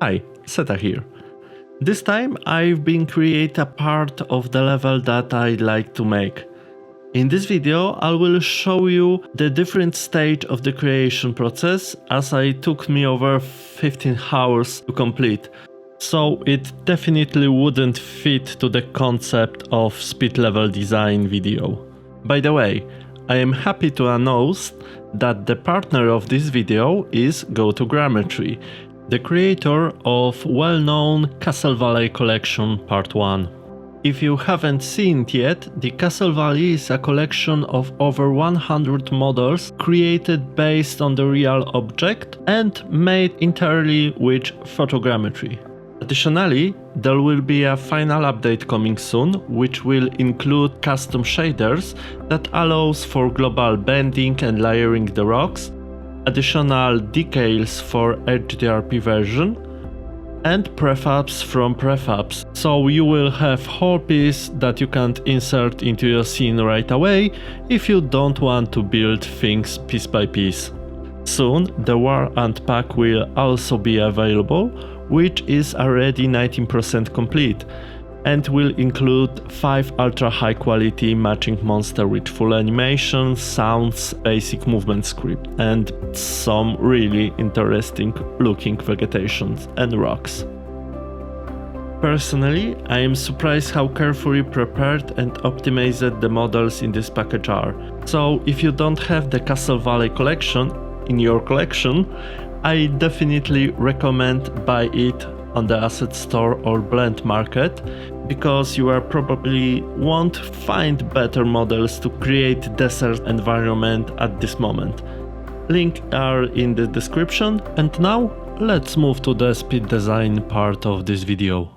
Hi, Seta here. This time I've been create a part of the level that I'd like to make. In this video I will show you the different stage of the creation process, as it took me over 15 hours to complete. So it definitely wouldn't fit to the concept of speed level design video. By the way, I am happy to announce that the partner of this video is Goatogrammetry, the creator of well-known Castle Valley collection Part 1. If you haven't seen it yet, the Castle Valley is a collection of over 100 models created based on the real object and made entirely with photogrammetry. Additionally, there will be a final update coming soon, which will include custom shaders that allows for global bending and layering the rocks, additional decals for HDRP version, and prefabs from prefabs, so you will have whole piece that you can insert into your scene right away if you don't want to build things piece by piece. Soon the War Ant pack will also be available, which is already 19% complete, and will include 5 ultra high quality matching monsters with full animation, sounds, basic movement script, and some really interesting looking vegetations and rocks. Personally, I am surprised how carefully prepared and optimized the models in this package are. So if you don't have the Castle Valley collection in your collection, I definitely recommend buy it on the asset store or blend market, because you are probably won't find better models to create desert environment at this moment. Links are in the description, and now let's move to the speed design part of this video.